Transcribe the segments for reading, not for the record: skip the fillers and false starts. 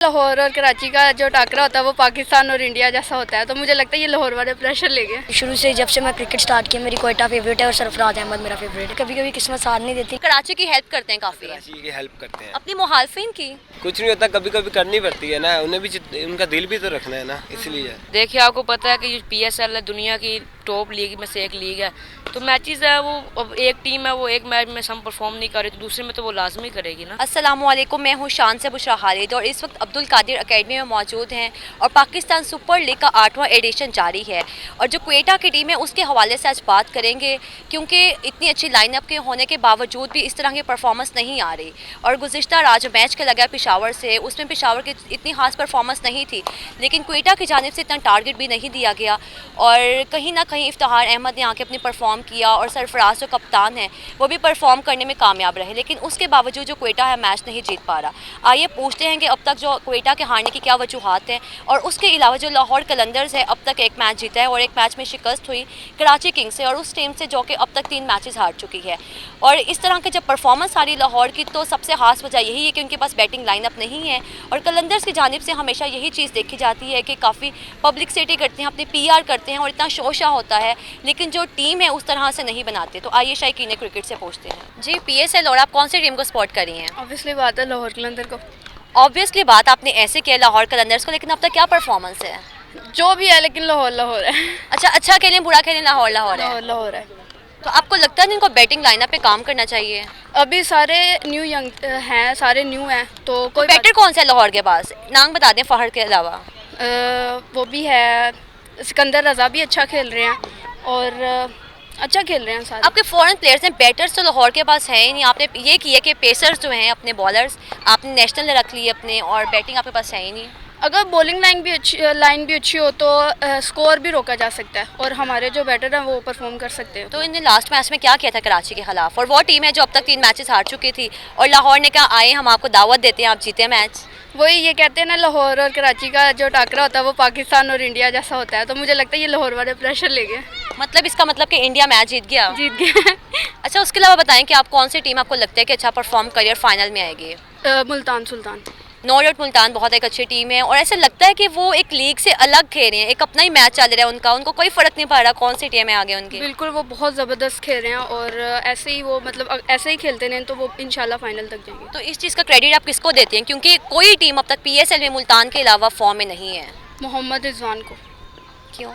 लाहौर और कराची का जो टाकरा होता है वो पाकिस्तान और इंडिया जैसा होता है, तो मुझे लगता है ये लाहौर वाले प्रेशर ले गए। शुरू से जब से मैं क्रिकेट स्टार्ट किया मेरी क्वेटा फेवरेट है और सरफराज अहमद मेरा फेवरेट है। कभी कभी किस्मत साथ नहीं देती। कराची की हेल्प करते हैं काफ़ी, कराची की हेल्प करते हैं। अपनी मुहालफिन की कुछ नहीं होता, कभी कभी करनी पड़ती है ना, उन्हें भी उनका दिल भी तो रखना है ना, इसलिए। देखिए आपको पता है कि PSL है दुनिया की टॉप लीग में से एक लीग है, तो मैचेस है वो अब एक टीम है वो एक मैच में हम परफॉर्म नहीं कर रहे तो दूसरे में तो वो लाजमी करेगी ना। अस्सलामुअलैकुम, मैं हूँ शान से बुशरा खालिद और इस वक्त अब्दुल कादिर एकेडमी में मौजूद हैं और पाकिस्तान सुपर लीग का 8वां एडिशन जारी है और जो क्वेटा की टीम है उसके हवाले से आज बात करेंगे क्योंकि इतनी अच्छी लाइनअप के होने के बावजूद भी इस तरह की परफॉर्मेंस नहीं आ रही। और गुज़िश्ता रात जो मैच के लगा पेशावर से उसमें पेशावर की इतनी खास परफॉर्मेंस नहीं थी, लेकिन क्वेटा की जानिब से इतना टारगेट भी नहीं दिया गया और कहीं ना कहीं इफ्तिखार अहमद ने आके अपनी परफॉर्म किया और सरफराज जो कप्तान है वो भी परफॉर्म करने में कामयाब रहे, लेकिन उसके बावजूद जो क्वेटा है मैच नहीं जीत पा रहा। आइए पूछते हैं कि अब तक जो क्वेटा के हारने की क्या वजूहात हैं और उसके अलावा जो लाहौर कलंदर्स है अब तक एक मैच जीता है और एक मैच में शिकस्त हुई कराची किंग्स से और उस टीम से जो कि अब तक 3 मैचेस हार चुकी है। और इस तरह की जब परफॉर्मेंस आ रही लाहौर की तो सबसे खास वजह यही है कि उनके पास बैटिंग लाइनअप नहीं है और कलंदर्स की जानिब से हमेशा यही चीज़ देखी जाती है कि काफ़ी पब्लिसिटी करते हैं, अपनी PR करते हैं और इतना शोशा होता है, लेकिन जो टीम है उस तरह से नहीं बनाते। तो आइए शायकीन क्रिकेट से पूछते हैं जी PSL और आप कौन सी टीम को सपोर्ट कर रही हैं? ऑब्वियसली बात है लाहौर कलंदर को। ऑब्वियसली बात आपने ऐसे किया लाहौर कलंदर्स को, लेकिन अब तक क्या परफॉर्मेंस है? जो भी है लेकिन लाहौर लाहौर है। अच्छा खेलें बुरा खेलें लाहौर लाहौर है। लाहौर लाहौर है। तो आपको लगता है इनको बैटिंग लाइनअप पे काम करना चाहिए? अभी सारे न्यू यंग हैं, सारे न्यू हैं तो कोई बैटर कौन सा है लाहौर के पास? नाम बता दें फहर के अलावा। वो भी है, सिकंदर रज़ा भी अच्छा खेल रहे हैं और अच्छा खेल रहे हैं सारे। आपके फॉरेन प्लेयर्स हैं, बैटर्स तो लाहौर के पास है ही नहीं। आपने ये किया कि पेसर्स जो हैं अपने बॉलर्स आपने नेशनल रख लिए अपने और बैटिंग आपके पास है ही नहीं। अगर बॉलिंग लाइन भी अच्छी हो तो स्कोर भी रोका जा सकता है और हमारे जो बैटर हैं वो परफॉर्म कर सकते हैं। तो इनने लास्ट मैच में क्या किया था कराची के खिलाफ? और वो टीम है जो अब तक 3 मैचेस हार चुकी थी और लाहौर ने कहा आए हम आपको दावत देते हैं, आप जीते मैच। वही ये कहते हैं ना, लाहौर और कराची का जो टाकरा होता है वो पाकिस्तान और इंडिया जैसा होता है, तो मुझे लगता है ये लाहौर वाले प्रेशर ले गए। मतलब इसका मतलब कि इंडिया मैच जीत गया? जीत गए। अच्छा उसके अलावा बताएं कि आप कौन सी टीम आपको लगता है कि अच्छा परफॉर्म करिए और फाइनल में आएगी? मुल्तान सुल्तान। नो डाउट मुल्तान बहुत एक अच्छी टीम है और ऐसा लगता है कि वो एक लीग से अलग खेल रहे हैं, एक अपना ही मैच चल रहा है उनका, उनको कोई फ़र्क नहीं पड़ रहा कौन सी टीम में आगे उनकी। बिल्कुल वो बहुत ज़बरदस्त खेल रहे हैं और ऐसे ही वो मतलब ऐसे ही खेलते रहें तो वो इंशाल्लाह फाइनल तक जाएंगे। तो इस चीज़ का क्रेडिट आप किसको देते हैं, क्योंकि कोई टीम अब तक PSL में मुल्तान के अलावा फॉर्म में नहीं है? मोहम्मद रिजवान को। क्यों?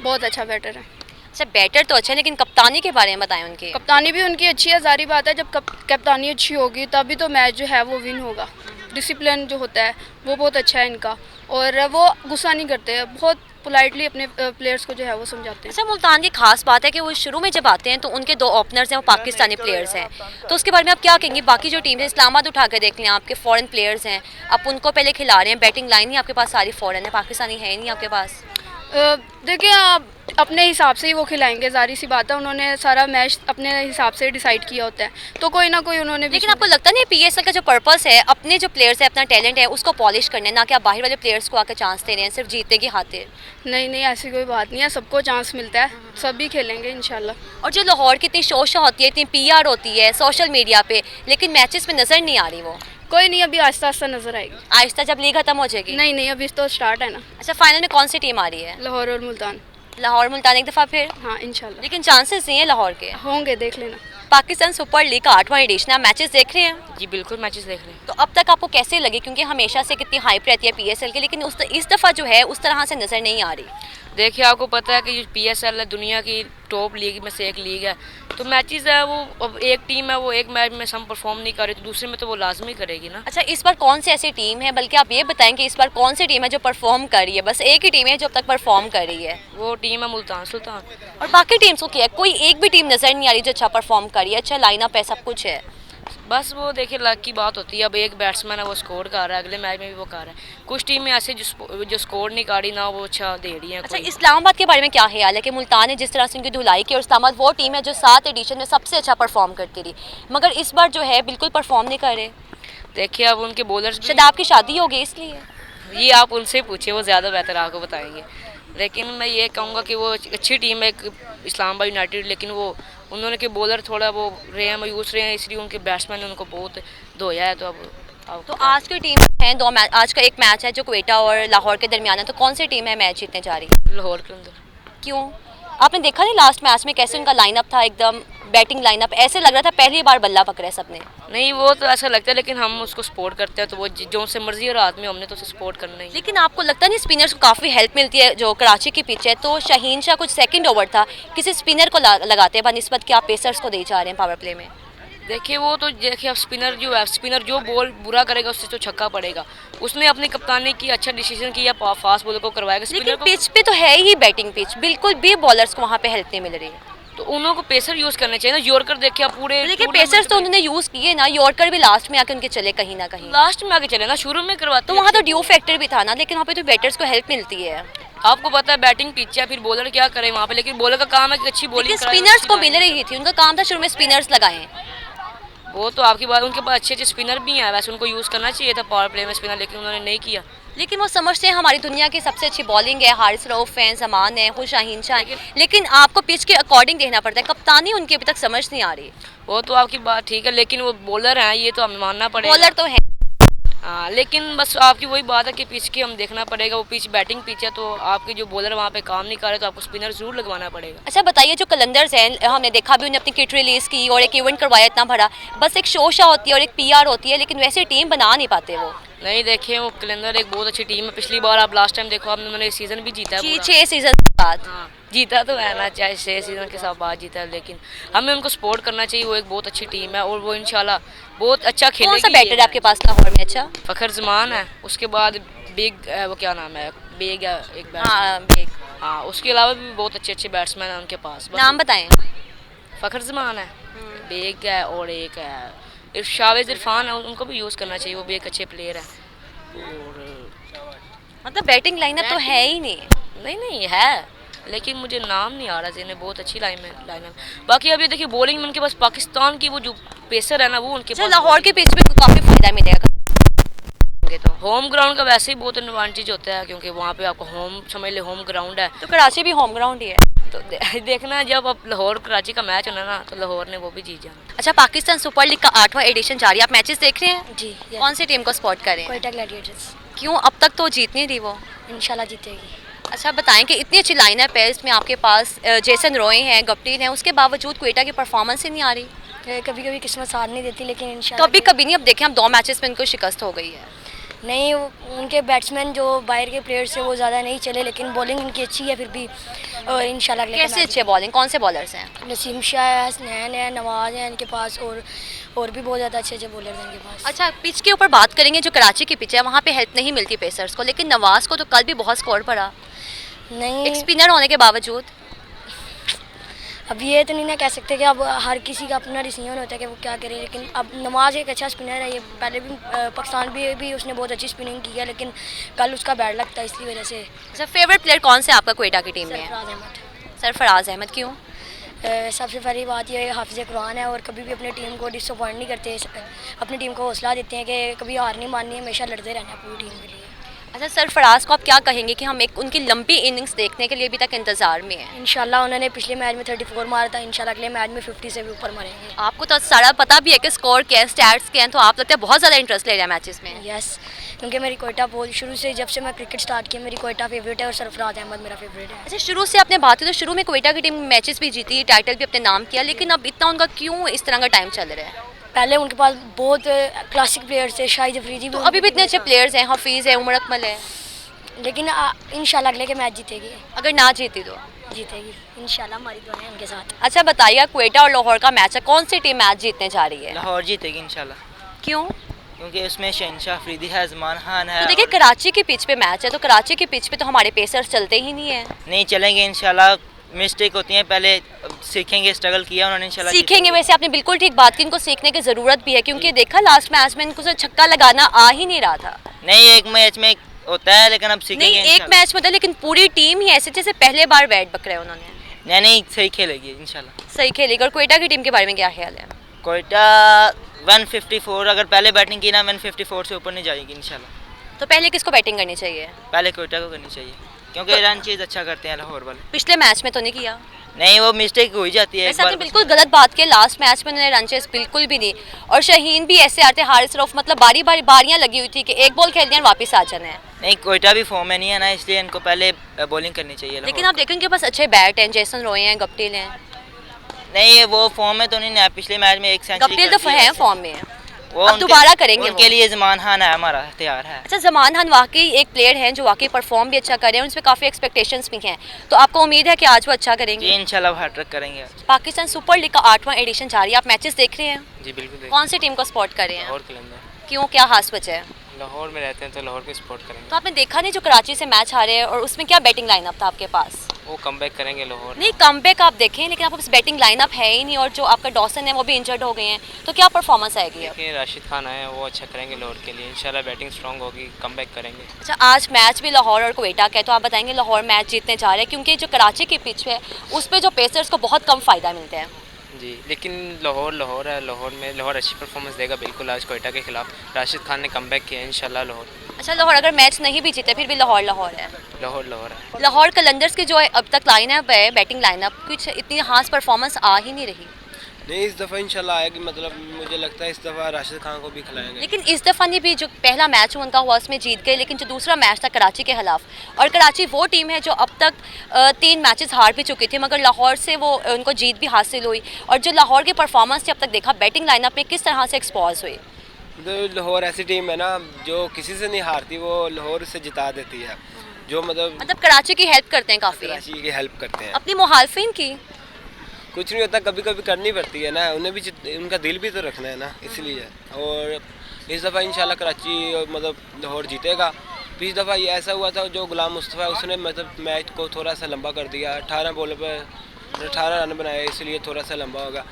बहुत अच्छा बैटर है। अच्छा बैटर तो अच्छा है, लेकिन कप्तानी के बारे में बताएं उनकी। कप्तानी भी उनकी अच्छी है, जारी बात है जब कप्तानी अच्छी होगी तभी तो मैच जो है वो विन होगा। डिसिप्लिन जो होता है वो बहुत अच्छा है इनका और वो गुस्सा नहीं करते हैं, बहुत पोलाइटली अपने प्लेयर्स को जो है वो समझाते हैं। अच्छा मुल्तान की खास बात है कि वो शुरू में जब आते हैं तो उनके 2 ओपनर्स हैं वो पाकिस्तानी प्लेयर्स हैं, तो उसके बारे में आप क्या कहेंगे? बाकी जो टीम है इस्लामाबाद उठा कर देख लें, आपके फॉरेन प्लेयर्स हैं, आप उनको पहले खिला रहे हैं, बैटिंग लाइन ही आपके पास सारी फॉरेन है, पाकिस्तानी है ही नहीं आपके पास। देखिए आप अपने हिसाब से ही वो खिलाएंगे, जारी सी बात है, उन्होंने सारा मैच अपने हिसाब से डिसाइड किया होता है तो कोई ना कोई उन्होंने। लेकिन आपको लगता नहीं PSL का जो पर्पस है अपने जो प्लेयर्स है अपना टैलेंट है उसको पॉलिश करना है, ना कि आप बाहर वाले प्लेयर्स को आकर चांस दे रहे हैं सिर्फ जीतने की खातिर? नहीं ऐसी कोई बात नहीं है, सबको चांस मिलता है, सब भी खेलेंगे इंशाल्लाह। और जो लाहौर की इतनी शोशा होती है, इतनी PR होती है सोशल मीडिया पे, लेकिन मैचेस में नज़र नहीं आ रही वो। कोई नहीं, अभी आहिस्ता आहिस्ता नजर आएगी। आहिस्ता जब लीग खत्म हो जाएगी? नहीं अभी तो स्टार्ट है ना। अच्छा फाइनल में कौन सी टीम आ रही है? लाहौर और मुल्तान। लाहौर मुल्तान एक दफ़ा फिर? हाँ इंशाल्लाह। लेकिन चांसेस नहीं है लाहौर के? होंगे, देख लेना। पाकिस्तान सुपर लीग का 8वां एडिशन है, मैचेस देख रहे हैं? जी बिल्कुल मैचेस देख रहे हैं। तो अब तक आपको कैसे लगे, क्योंकि हमेशा से कितनी हाइप रहती है PSL की, लेकिन इस दफ़ा जो है उस तरह से नज़र नहीं आ रही। देखिए आपको पता है कि PSL है दुनिया की टॉप लीग में से एक लीग है, तो मैचेस है वो अब एक टीम है वो एक मैच में हम परफॉर्म नहीं कर रहे तो दूसरे में तो वो लाजमी करेगी ना। अच्छा इस बार कौन सी ऐसी टीम है, बल्कि आप ये बताएं कि इस बार कौन सी टीम है जो परफॉर्म कर रही है? बस एक ही टीम है जो अब तक परफॉर्म कर रही है, वो टीम है मुल्तान सुल्तान। और बाकी टीम्स को क्या है? कोई एक भी टीम नज़र नहीं आ रही जो अच्छा परफॉर्म कर रही है, अच्छा लाइनअप है, सब कुछ है। बस वो देखिए लक की बात होती है, अब एक बैट्समैन है वो स्कोर कर रहा है, अगले मैच में भी वो कर रहा है। कुछ टीमें ऐसे जो स्कोर नहीं कर रही ना वो अच्छा दे रही हैं। अच्छा इस्लामाबाद के बारे में क्या ख्याल है कि मुल्तान ने जिस तरह से उनकी धुलाई की और इस्लामाबाद वो टीम है जो 7 एडिशन में सबसे अच्छा परफॉर्म करती रही, मगर इस बार जो है बिल्कुल परफॉर्म नहीं कर रहे? देखिए अब उनके बॉलर्स शदाब की शादी हो गई इसलिए? ये आप उनसे पूछिए, वो ज़्यादा बेहतर आपको बताएंगे, लेकिन मैं ये कहूँगा कि वो अच्छी टीम है इस्लामाबाद यूनाइटेड, लेकिन वो उन्होंने के बॉलर थोड़ा वो रहे हैं मायूस रहे हैं, इसलिए उनके बैट्समैन ने उनको बहुत धोया है, तो अब अब तो आज की टीम है दो मैच, आज का एक मैच है जो क्वेटा और लाहौर के दरमियान है, तो कौन सी टीम है मैच जीतने जा रही है? लाहौर के अंदर। क्यों? आपने देखा नहीं लास्ट मैच में कैसे उनका लाइनअप था, एकदम बैटिंग लाइनअप, ऐसे लग रहा था पहली बार बल्ला पकड़ा है सबने। नहीं वो तो ऐसा लगता है, लेकिन हम उसको सपोर्ट करते हैं, तो वो जो से मर्जी और आदमी हमने तो उसे सपोर्ट करना ही है। लेकिन आपको लगता नहीं स्पिनर्स को काफ़ी हेल्प मिलती है? जो कराची की पिच है, तो शाहीन शाह कुछ सेकंड ओवर था, किसी स्पिनर को लगाते हैं बनिस्बत कि आप पेसर्स को दे जा रहे हैं पावर प्ले में। देखिए वो तो देखिए, अब स्पिनर जो बॉल बुरा करेगा उससे तो छक्का पड़ेगा। उसने अपनी कप्तानी की अच्छा डिसीजन किया, फास्ट बॉलर को करवाएगा। लेकिन स्पिनर को पिच पे तो है ही बैटिंग पिच, बिल्कुल भी बॉलर्स को वहाँ पे हेल्प नहीं मिल रही है। तो उन्होंने को पेसर यूज करने चाहिए ना। यॉर्कर देखिए आप पूरे देखिए पेसर्स तो उन्होंने यूज़ किए ना, यॉर्कर भी लास्ट में आके उनके चले कहीं ना कहीं, लास्ट में आके चले ना, शुरू में करवाते तो वहाँ तो ड्यू फैक्टर भी था ना, लेकिन वहाँ पे तो बैटर्स को हेल्प मिलती है। आपको पता है बैटिंग पिच है, फिर बॉलर क्या करे वहाँ पे, लेकिन बॉलर का काम है कि अच्छी लेकिन बॉलिंग स्पिनर्स को मिल रही थी, उनका काम था शुरू में स्पिनर्स लगाएं। वो तो आपकी बात, उनके पास अच्छे अच्छे स्पिनर भी हैं, वैसे उनको यूज़ करना चाहिए था पावर प्ले में स्पिनर, लेकिन उन्होंने नहीं किया। लेकिन वो समझते हैं हमारी दुनिया की सबसे अच्छी बॉलिंग है, हारिस रऊफ हैं, जमान है, खुद शाहीन शाह है, लेकिन आपको पिच के अकॉर्डिंग देखना पड़ता है, कप्तानी उनकी अभी तक समझ नहीं आ रही। वो तो आपकी बात ठीक है, लेकिन वो बॉलर हैं, ये तो हमें मानना पड़ेगा। बॉलर तो है, हाँ, लेकिन बस आपकी वही बात है कि पिच की हम देखना पड़ेगा। वो पिच बैटिंग पिच है, तो आपके जो बॉलर वहाँ पे काम नहीं कर रहे, तो आपको स्पिनर जरूर लगवाना पड़ेगा। अच्छा बताइए, जो कलंदर्स हैं हमने देखा भी, उन्हें अपनी किट रिलीज़ की और एक इवेंट करवाया इतना बड़ा, बस एक शोशा होती है और एक पीआर होती है, लेकिन वैसे टीम बना नहीं पाते वो। नहीं देखें, वो कलंदर एक बहुत अच्छी टीम है। पिछली बार आप लास्ट टाइम देखो आपने, उन्होंने सीजन भी जीता है पूरा। 6 सीजन के बाद हाँ, जीता तो है ना, चाहे 6 सीजन के साथ बाद जीता है, लेकिन हमें उनको सपोर्ट करना चाहिए। वो एक बहुत अच्छी टीम है और वो इंशाल्लाह बहुत अच्छा खेलेगी। कौन सा बैटर है आपके पास लाहौर में? अच्छा, फखर जमान है, उसके बाद बिग वो क्या नाम है, बिग है एक बैट्समैन। हाँ एक हाँ, उसके अलावा भी बहुत अच्छे अच्छे बैट्समैन हैं उनके पास। बस नाम बताएं। फखर जमान है, बेग है, और एक है शावेज इरफान है, उनको भी यूज़ करना चाहिए, वो भी एक अच्छे प्लेयर है। और मतलब बैटिंग लाइनअप तो है ही नहीं। नहीं है, लेकिन मुझे नाम नहीं आ रहा जिन्हें, बहुत अच्छी लाइनअप। बाकी अभी देखिए बॉलिंग में उनके पास पाकिस्तान की वो जो पेसर है ना, वो उनके पास लाहौर के पिच पे काफ़ी फायदा मिलेगा तो। होम ग्राउंड का वैसे ही बहुत एडवांटेज होता है, क्योंकि वहाँ पे आपको होम समझ ले होम ग्राउंड है। तो कराची भी होम ग्राउंड ही है। तो देखना जब अब लाहौर कराची का मैच होना ना, तो लाहौर ने वो भी जीत जाना। अच्छा, पाकिस्तान सुपर लीग का 8वां एडिशन जारी है, आप मैचेस देख रहे हैं? जी कौन सी टीम को सपोर्ट करें? कोयटा ग्लैडिएटर्स क्यों, अब तक तो जीत नहीं रही वो। इंशाल्लाह जीतेगी। अच्छा बताएं कि इतनी अच्छी लाइनअप है, इसमें आपके पास जेसन रॉय हैं, गप्टीन हैं, उसके बावजूद क्वेटा की परफॉर्मेंस ही नहीं आ रही। कभी कभी किस्मत साथ नहीं देती, लेकिन इंशाल्लाह कभी कभी नहीं, अब देखें हम 2 मैचेस में उनको शिकस्त हो गई है। नहीं, उनके बैट्समैन जो बाहर के प्लेयर्स हैं वो ज़्यादा नहीं चले, लेकिन बॉलिंग उनकी अच्छी है फिर भी। और इंशाल्लाह अगले कैसे अच्छे बॉलिंग, कौन से बॉलर्स हैं? नसीम शाह है, हसनैन है, नवाज़ है इनके पास, और भी बहुत ज़्यादा अच्छे अच्छे बॉलर हैं इनके पास। अच्छा, पिच के ऊपर बात करेंगे, जो कराची की पिच है वहाँ पे हेल्प नहीं मिलती पेसर्स को, लेकिन नवाज को तो कल भी बहुत स्कोर पड़ा, नहीं, एक स्पिनर होने के बावजूद। अब ये तो नहीं ना कह सकते कि अब हर किसी का अपना डिसीजन होता है कि वो क्या करे, लेकिन अब नमाज एक अच्छा स्पिनर है। ये पहले भी पाकिस्तान भी उसने बहुत अच्छी स्पिनिंग की है, लेकिन कल उसका बैड लगता है, इसकी वजह से। अच्छा, फेवरेट प्लेयर कौन से आपका क्वेटा की टीम में है? सरफराज अहमद। सरफराज अहमद, क्यों? सबसे पहली बात ये हाफिज़ कुरान है और कभी भी अपनी टीम को डिसअपॉइंट नहीं करते, अपनी टीम को हौसला देते हैं कि कभी हार नहीं माननी है, हमेशा लड़ते रहना है पूरी टीम के लिए। अच्छा, सरफराज को आप क्या कहेंगे कि हम एक उनकी लंबी इनिंग्स देखने के लिए अभी तक इंतज़ार में हैं? इंशाल्लाह उन्होंने पिछले मैच में 34 मारा था, इंशाल्लाह अगले मैच में 50 से भी ऊपर मारेंगे। आपको तो सारा पता भी है कि स्कोर क्या है, स्टैट्स क्या हैं, तो आप लगता है बहुत ज़्यादा इंटरेस्ट ले रहे हैं मैचेस में। यस, क्योंकि मेरी कोयटा बहुत शुरू से, जब से मैं क्रिकेट स्टार्ट किया, मेरी कोयटा फेवरेट है और सरफराज अहमद मेरा फेवरेट है। अच्छा, शुरू से आपने बात की तो शुरू में क्वेटा की टीम मैचेस भी जीती, टाइटल भी अपने नाम किया, लेकिन अब इतना उनका क्यों इस तरह का टाइम चल रहा है? पहले उनके पास बहुत क्लासिक प्लेयर्स थे, शाहिद अफरीदी तो अभी भी इतने अच्छे प्लेयर्स हैं, हफीज़ है, उमर अकमल है, लेकिन इंशाल्लाह अगले के मैच जीतेगी, अगर ना जीती तो जीतेगी इंशाल्लाह, हमारी दुआ है उनके साथ। अच्छा बताइए, क्वेटा और लाहौर का मैच है, कौन सी टीम मैच जीतने जा रही है? लाहौर जीतेगी इंशाल्लाह, क्यों? क्योंकि उसमें शहनशाह अफरीदी है, जमान खान है। तो देखिए कराची की पिच पे मैच है, तो कराची की पिच पे तो हमारे पेसर्स चलते ही नहीं है। नहीं चलेंगे इंशाल्लाह, मिस्टेक होती हैं, पहले सीखेंगे, स्ट्रगल किया उन्होंने, इंशाल्लाह सीखेंगे। वैसे आपने बिल्कुल ठीक बात की, इनको सीखने की ज़रूरत भी है, क्योंकि देखा लास्ट मैच में इनको से छक्का लगाना आ ही नहीं रहा था। नहीं, एक मैच में होता है, लेकिन अब सीखेंगे नहीं, एक इंशाल्लाह। मैच में था, लेकिन पूरी टीम ही ऐसे जैसे पहले बार बैट पकड़े उन्होंने। नहीं सही खेलेगी इंशाल्लाह। सही खेलेगी। और क्वेटा की टीम के बारे में क्या ख्याल है? कोयटा 154 अगर पहले बैटिंग की ना, 154 से ऊपर नहीं जाएगी इंशाल्लाह। तो पहले किसको बैटिंग करनी चाहिए? पहले कोयटा को करनी चाहिए, क्योंकि रन चीज़ अच्छा करते हैं लाहौर वाले। पिछले मैच में तो नहीं किया। नहीं, वो मिस्टेक हो ही जाती है एक वैसे आपने बार। बिल्कुल गलत बात की, लास्ट मैच में उन्होंने रन चेस बिल्कुल भी नहीं, और शाहीन भी ऐसे आते हारिस रऊफ, मतलब बारी बारी बारियां लगी हुई थी कि एक बॉल खेल दिया और वापस आ जाना है। नहीं, कोयटा भी फॉर्म में नहीं है ना, इसलिए इनको पहले बॉलिंग करनी चाहिए। लेकिन लाहौर आप देखें इनके पास अच्छे बैट हैं, जैसन रॉय हैं, गप्टिल हैं। नहीं, वो फॉर्म में तो नहीं है, पिछले मैच में एक सेंचुरी गप्टिल तो हैं फॉर्म में, वो अब दोबारा करेंगे उनके वो। लिए ज़मान खान है हमारा तैयार है। अच्छा, ज़मान खान वाकई एक प्लेयर हैं जो वाकई परफॉर्म भी अच्छा कर रहे हैं, उनसे काफ़ी एक्सपेक्टेशंस भी हैं, तो आपको उम्मीद है कि आज वो अच्छा जी करेंगे? इंशाल्लाह हैट्रिक करेंगे। पाकिस्तान सुपर लीग का 8वां एडिशन जारी है, आप मैचेस देख रहे हैं? जी बिल्कुल। कौन सी टीम को सपोर्ट कर रहे हैं? लाहौर कलंदर, क्यों, क्या खास वजह है? लाहौर में रहते हैं तो लाहौर को सपोर्ट करेंगे। तो आपने देखा नहीं जो कराची से मैच हारे हैं, और उसमें क्या बैटिंग लाइनअप था आपके पास? वो कमबैक करेंगे लाहौर। नहीं, कमबैक आप देखें, लेकिन आपके पास बैटिंग लाइनअप है ही नहीं, और जो आपका डॉसन है वो भी इंजर्ड हो गए हैं, तो क्या परफॉर्मेंस आएगी अब? देखिए राशिद खान आए हैं, वो अच्छा करेंगे लाहौर के लिए, इंशाल्लाह बैटिंग स्ट्रांग होगी, कमबैक करेंगे। अच्छा, आज मैच भी लाहौर और क्वेटा का है, तो आप बताएंगे लाहौर मैच जीतने जा रहे हैं, क्योंकि जो कराची की पिच है उस पर जो पेसर्स को बहुत कम फ़ायदा मिलता है। जी, लेकिन लाहौर है, लाहौर में लाहौर अच्छी परफॉर्मेंस देगा बिल्कुल आज कोयटा के खिलाफ। राशिद खान ने कमबैक किया है, इंशाल्लाह लाहौर। अच्छा, लाहौर अगर मैच नहीं भी जीते फिर भी लाहौर है। लाहौर है। लाहौर कलंदर्स की जो है अब तक लाइनअप है, बैटिंग लाइनअप, कुछ इतनी खास परफॉर्मेंस आ ही नहीं रही। नहीं, इस दफ़ा इंशाल्लाह आएगी, मतलब मुझे लगता है इस दफ़ा राशिद खान को भी खिलाएंगे। लेकिन इस दफ़ा नहीं, भी जो पहला मैच उनका हुआ उसमें जीत गए, लेकिन जो दूसरा मैच था कराची के खिलाफ, और कराची वो टीम है जो अब तक 3 मैचेस हार भी चुकी थी, मगर लाहौर से वो उनको जीत भी हासिल हुई, और जो लाहौर की परफॉर्मेंस थी अब तक देखा बैटिंग लाइनअप में किस तरह से एक्सपोज हुई। तो लाहौर ऐसी टीम है ना जो किसी से नहीं हारती, वो लाहौर से जिता देती है, जो मतलब कराची की हेल्प करते हैं काफ़ी, कराची की हेल्प करते हैं। अपनी मुखालफिन की। कुछ नहीं होता, कभी कभी करनी पड़ती है ना, उन्हें भी उनका दिल भी तो रखना है ना, इसलिए। और इस दफ़ा इंशाल्लाह कराची मतलब लाहौर जीतेगा। पिछली दफ़ा ये ऐसा हुआ था, जो गुलाम मुस्तफ़ा उसने मतलब मैच को थोड़ा सा लंबा कर दिया, 18 बॉलों पर 18 रन बनाए, इसलिए थोड़ा सा लंबा होगा।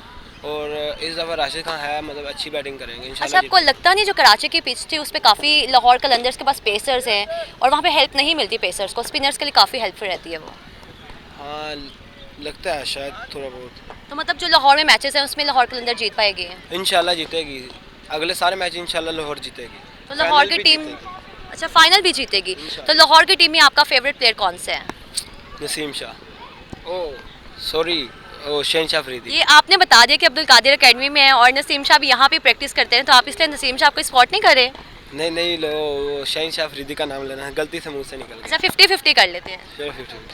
और इस दफ़ा राशिद खान है, मतलब अच्छी बैटिंग करेंगे अच्छा, इंशाल्लाह। आपको लगता नहीं जो कराची की पिच थी उस पर काफ़ी लाहौर कलंदर्स के पास पेसर्स हैं, और वहाँ पे हेल्प नहीं मिलती पेसर्स को, स्पिनर्स के लिए काफ़ी हेल्पफुल रहती है वो? हाँ, लगता है शायद थोड़ा बहुत। तो मतलब जो लाहौर में मैचेस हैं उसमें लाहौर कलंदर जीत पाएगी? इंशाल्लाह जीतेगी, अगले सारे मैच इंशाल्लाह लाहौर जीतेगी। तो लाहौर की फाइनल भी टीम, जीतेगी। अच्छा फाइनल भी जीतेगी। तो लाहौर की टीम में आपका फेवरेट प्लेयर कौन सा है? नसीम शाह, ओ सॉरी, ओ शहनशाह अफरीदी। ये आपने बता दिया कि अब्दुल कादिर एकेडमी में है, और नसीम शाह भी यहाँ पे प्रैक्टिस करते हैं, तो आप इसलिए नसीम शाह को स्पॉट नहीं कर रहे? नहीं, लो शहनशाह अफरीदी का नाम लेना है, गलती से मुंह से निकल गया। अच्छा, 50-50 कर लेते हैं। चलो 50-50।